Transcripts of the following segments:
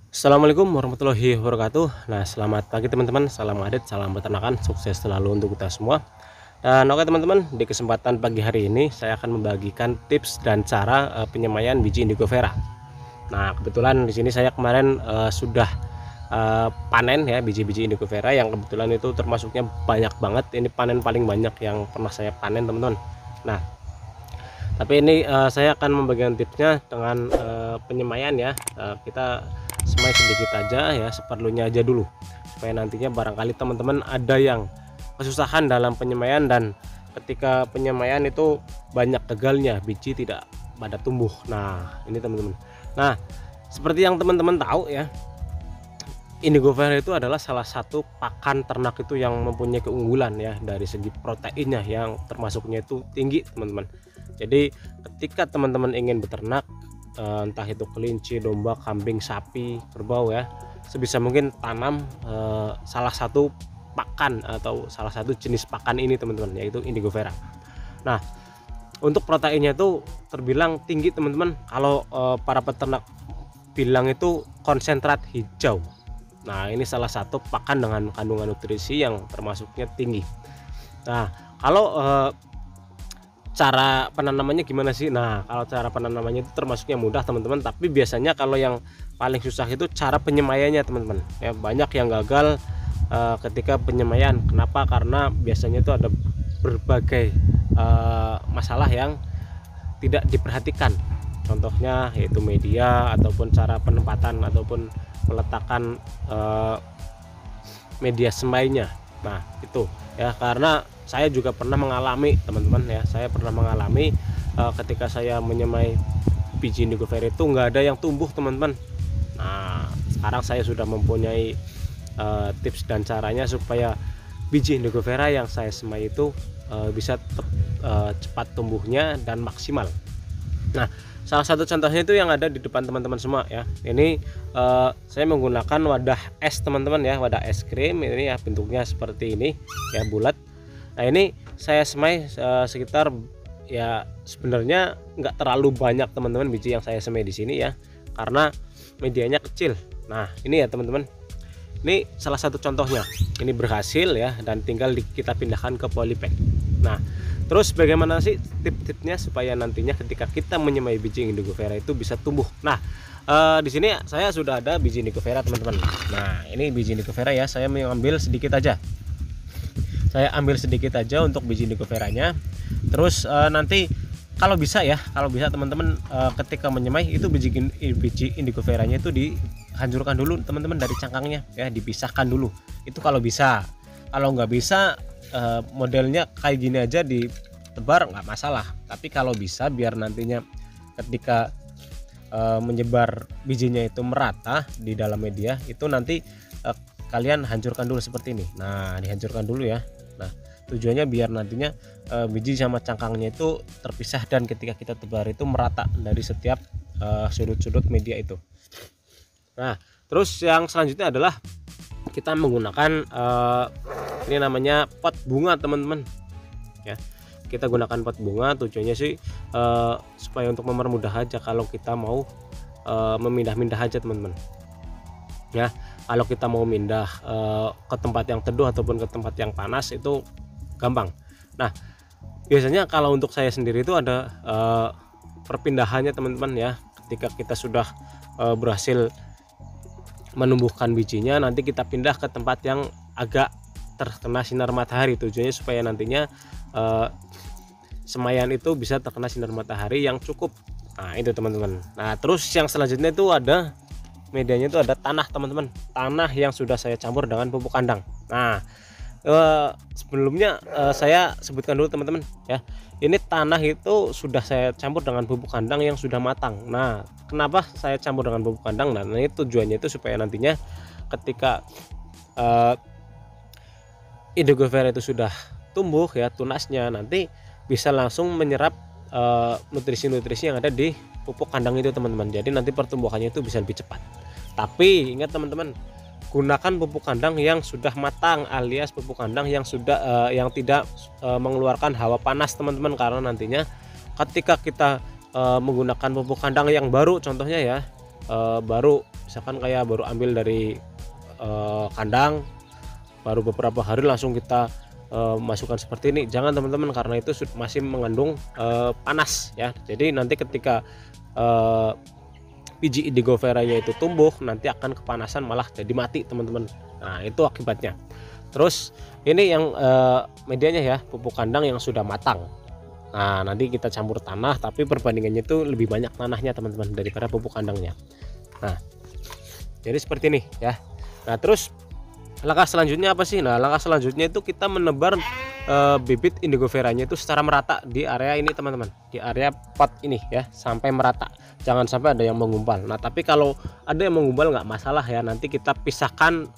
Assalamualaikum warahmatullahi wabarakatuh. Nah, selamat pagi teman-teman, salam adet, salam peternakan, sukses selalu untuk kita semua. Dan oke teman-teman, di kesempatan pagi hari ini saya akan membagikan tips dan cara penyemaian biji indigo vera. Nah, kebetulan di sini saya kemarin sudah panen ya biji-biji indigo vera yang kebetulan itu termasuknya banyak banget. Ini panen paling banyak yang pernah saya panen teman-teman. Nah, tapi ini saya akan membagikan tipsnya dengan penyemaian ya. Kita semai sedikit aja ya, seperlunya aja dulu, supaya nantinya barangkali teman-teman ada yang kesusahan dalam penyemaian dan ketika penyemaian itu banyak gagalnya, biji tidak pada tumbuh. Nah ini teman-teman, nah seperti yang teman-teman tahu ya, indigo vera itu adalah salah satu pakan ternak itu yang mempunyai keunggulan ya dari segi proteinnya yang termasuknya itu tinggi teman-teman. Jadi ketika teman-teman ingin beternak, entah itu kelinci, domba, kambing, sapi, kerbau ya, sebisa mungkin tanam salah satu pakan atau salah satu jenis pakan ini teman-teman, yaitu indigo vera. Nah untuk proteinnya itu terbilang tinggi teman-teman. Kalau para peternak bilang itu konsentrat hijau. Nah ini salah satu pakan dengan kandungan nutrisi yang termasuknya tinggi. Nah kalau cara penanamannya gimana sih? Nah kalau cara penanamannya itu termasuknya mudah teman-teman, tapi biasanya kalau yang paling susah itu cara penyemaiannya teman-teman ya. Banyak yang gagal ketika penyemaian. Kenapa? Karena biasanya itu ada berbagai masalah yang tidak diperhatikan. Contohnya yaitu media ataupun cara penempatan ataupun peletakan media semainya. Nah itu ya, karena saya juga pernah mengalami teman-teman ya, saya pernah mengalami ketika saya menyemai biji indigo vera itu nggak ada yang tumbuh teman-teman. Nah sekarang saya sudah mempunyai tips dan caranya supaya biji indigo vera yang saya semai itu bisa tetap cepat tumbuhnya dan maksimal. Nah salah satu contohnya itu yang ada di depan teman-teman semua ya. Ini saya menggunakan wadah es teman-teman ya, wadah es krim ini ya, bentuknya seperti ini ya, bulat. Nah ini saya semai sekitar ya, sebenarnya nggak terlalu banyak teman-teman biji yang saya semai di sini ya, karena medianya kecil. Nah ini ya teman-teman, ini salah satu contohnya, ini berhasil ya, dan tinggal kita pindahkan ke polybag. Nah terus bagaimana sih tip-tipnya supaya nantinya ketika kita menyemai biji indigo vera itu bisa tumbuh? Nah di sini saya sudah ada biji indigo vera teman-teman. Nah ini biji indigo vera ya, saya mengambil sedikit aja. Saya ambil sedikit aja untuk biji indigo veranya. Terus nanti kalau bisa ya, kalau bisa teman-teman ketika menyemai itu biji indigo veranya itu dihancurkan dulu teman-teman dari cangkangnya ya, dipisahkan dulu. Itu kalau bisa. Kalau nggak bisa modelnya kayak gini aja ditebar nggak masalah. Tapi kalau bisa biar nantinya ketika menyebar bijinya itu merata di dalam media, itu nanti kalian hancurkan dulu seperti ini. Nah dihancurkan dulu ya. Nah tujuannya biar nantinya biji sama cangkangnya itu terpisah, dan ketika kita tebar itu merata dari setiap sudut-sudut media itu. Nah terus yang selanjutnya adalah kita menggunakan ini namanya pot bunga teman-teman ya. Kita gunakan pot bunga, tujuannya sih supaya untuk mempermudah aja kalau kita mau memindah-mindah aja teman-teman ya. Kalau kita mau pindah ke tempat yang teduh ataupun ke tempat yang panas itu gampang. Nah biasanya kalau untuk saya sendiri itu ada perpindahannya teman-teman ya. Ketika kita sudah berhasil menumbuhkan bijinya, nanti kita pindah ke tempat yang agak terkena sinar matahari. Tujuannya supaya nantinya semaian itu bisa terkena sinar matahari yang cukup. Nah itu teman-teman. Nah terus yang selanjutnya itu ada medianya, itu ada tanah teman-teman, tanah yang sudah saya campur dengan pupuk kandang. Nah sebelumnya saya sebutkan dulu teman-teman ya, ini tanah itu sudah saya campur dengan pupuk kandang yang sudah matang. Nah kenapa saya campur dengan pupuk kandang? Nah ini tujuannya itu supaya nantinya ketika indigo vera itu sudah tumbuh ya, tunasnya nanti bisa langsung menyerap nutrisi-nutrisi yang ada di pupuk kandang itu teman-teman. Jadi nanti pertumbuhannya itu bisa lebih cepat. Tapi ingat teman-teman, gunakan pupuk kandang yang sudah matang, alias pupuk kandang yang sudah yang tidak mengeluarkan hawa panas teman-teman. Karena nantinya ketika kita menggunakan pupuk kandang yang baru, contohnya ya baru misalkan kayak baru ambil dari kandang, baru beberapa hari langsung kita masukkan seperti ini, jangan teman-teman, karena itu masih mengandung panas ya. Jadi nanti ketika biji indigo veranya itu tumbuh, nanti akan kepanasan malah jadi mati teman-teman. Nah itu akibatnya. Terus ini yang medianya ya, pupuk kandang yang sudah matang. Nah nanti kita campur tanah, tapi perbandingannya itu lebih banyak tanahnya teman-teman daripada pupuk kandangnya. Nah jadi seperti ini ya. Nah terus langkah selanjutnya apa sih? Nah langkah selanjutnya itu kita menebar bibit indigo veranya itu secara merata di area ini teman-teman, di area pot ini ya, sampai merata, jangan sampai ada yang menggumpal. Nah tapi kalau ada yang menggumpal nggak masalah ya, nanti kita pisahkan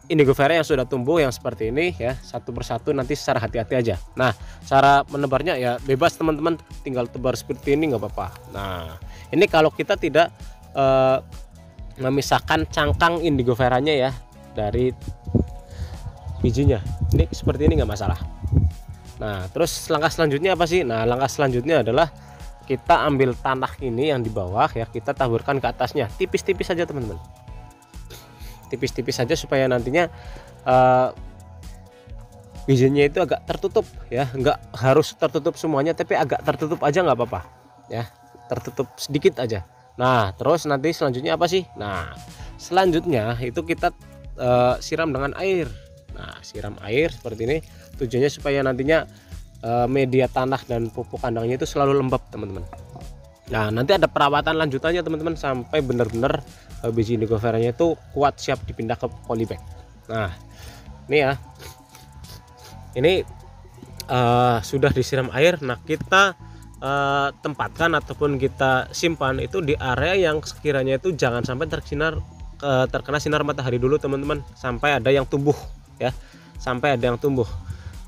indigo vera yang sudah tumbuh yang seperti ini ya, satu persatu, nanti secara hati-hati aja. Nah cara menebarnya ya bebas teman-teman, tinggal tebar seperti ini nggak apa-apa. Nah ini kalau kita tidak memisahkan cangkang indigo veranya ya dari bijinya, ini seperti ini nggak masalah. Nah terus langkah selanjutnya apa sih? Nah langkah selanjutnya adalah kita ambil tanah ini yang di bawah ya, kita taburkan ke atasnya tipis-tipis saja teman-teman, tipis-tipis saja supaya nantinya bijinya itu agak tertutup ya, nggak harus tertutup semuanya, tapi agak tertutup aja nggak apa-apa ya, tertutup sedikit aja. Nah terus nanti selanjutnya apa sih? Nah selanjutnya itu kita siram dengan air. Nah siram air seperti ini, tujuannya supaya nantinya media tanah dan pupuk kandangnya itu selalu lembab teman-teman. Nah nanti ada perawatan lanjutannya teman-teman, sampai benar-benar biji indigo veranya itu kuat siap dipindah ke polybag. Nah ini ya, ini sudah disiram air. Nah kita tempatkan ataupun kita simpan itu di area yang sekiranya itu jangan sampai terkena sinar matahari dulu teman-teman, sampai ada yang tumbuh ya, sampai ada yang tumbuh.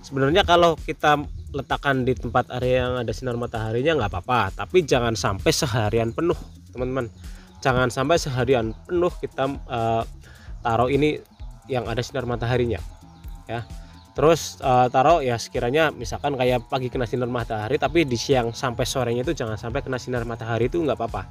Sebenarnya kalau kita letakkan di tempat area yang ada sinar mataharinya nggak apa-apa, tapi jangan sampai seharian penuh teman-teman, jangan sampai seharian penuh kita taruh ini yang ada sinar mataharinya ya. Terus taruh ya sekiranya misalkan kayak pagi kena sinar matahari, tapi di siang sampai sorenya itu jangan sampai kena sinar matahari, itu nggak apa-apa.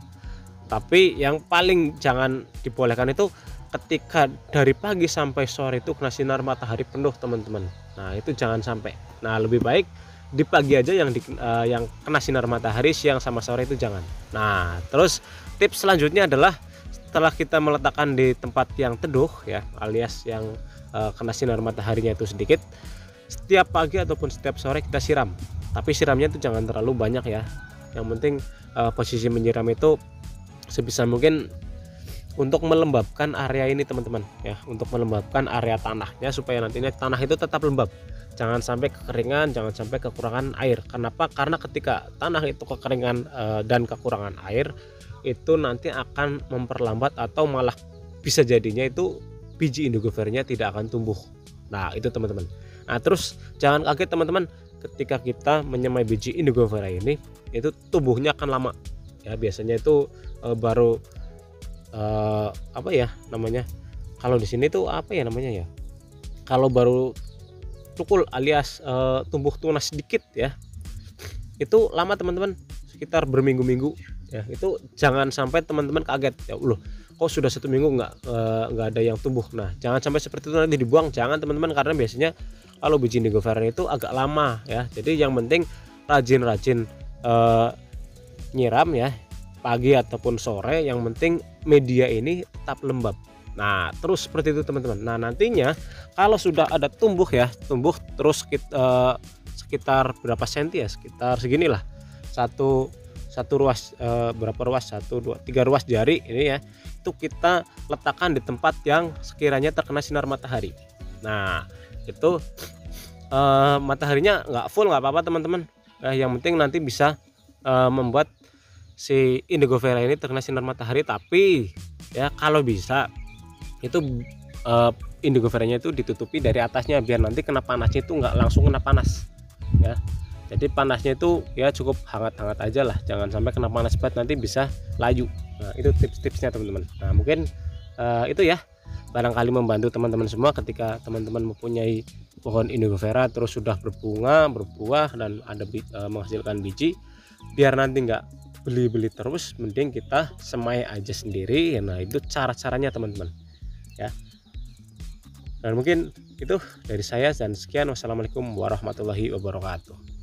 Tapi yang paling jangan dibolehkan itu ketika dari pagi sampai sore itu kena sinar matahari penuh teman-teman. Nah itu jangan sampai. Nah lebih baik di pagi aja yang kena sinar matahari, siang sama sore itu jangan. Nah terus tips selanjutnya adalah setelah kita meletakkan di tempat yang teduh ya, alias yang kena sinar mataharinya itu sedikit, setiap pagi ataupun setiap sore kita siram, tapi siramnya itu jangan terlalu banyak ya. Yang penting posisi menyiram itu sebisa mungkin untuk melembabkan area ini teman-teman ya, untuk melembabkan area tanahnya supaya nantinya tanah itu tetap lembab, jangan sampai kekeringan, jangan sampai kekurangan air. Kenapa? Karena ketika tanah itu kekeringan dan kekurangan air, itu nanti akan memperlambat atau malah bisa jadinya itu biji indigo veranya tidak akan tumbuh. Nah itu teman-teman. Nah terus jangan kaget teman-teman, ketika kita menyemai biji indigo vera ini itu tumbuhnya akan lama ya, biasanya itu baru apa ya namanya, kalau di sini tuh apa ya namanya ya, kalau baru cukul alias tumbuh tunas sedikit ya, itu lama teman-teman, sekitar berminggu-minggu ya. Itu jangan sampai teman-teman kaget ya, loh kok sudah 1 minggu nggak ada yang tumbuh. Nah jangan sampai seperti itu nanti dibuang, jangan teman-teman, karena biasanya kalau biji indigo vera itu agak lama ya. Jadi yang penting rajin-rajin nyiram ya, pagi ataupun sore, yang penting media ini tetap lembab. Nah terus seperti itu teman-teman. Nah nantinya kalau sudah ada tumbuh ya, tumbuh terus sekitar berapa senti ya, sekitar seginilah, satu ruas berapa ruas, 1 2 3 ruas jari ini ya, itu kita letakkan di tempat yang sekiranya terkena sinar matahari. Nah itu mataharinya nggak full nggak apa-apa teman-teman, yang penting nanti bisa membuat si indigo vera ini terkena sinar matahari. Tapi ya kalau bisa itu indigo veranya itu ditutupi dari atasnya, biar nanti kena panasnya itu nggak langsung kena panas ya. Jadi panasnya itu ya cukup hangat-hangat aja lah, jangan sampai kena panas banget, nanti bisa layu. Nah itu tips-tipsnya teman-teman. Nah mungkin itu ya, barangkali membantu teman-teman semua ketika teman-teman mempunyai pohon indigo vera terus sudah berbunga, berbuah, dan ada menghasilkan biji, biar nanti nggak beli-beli terus, mending kita semai aja sendiri. Nah itu cara-caranya teman-teman ya. Dan mungkin itu dari saya, dan sekian, wassalamualaikum warahmatullahi wabarakatuh.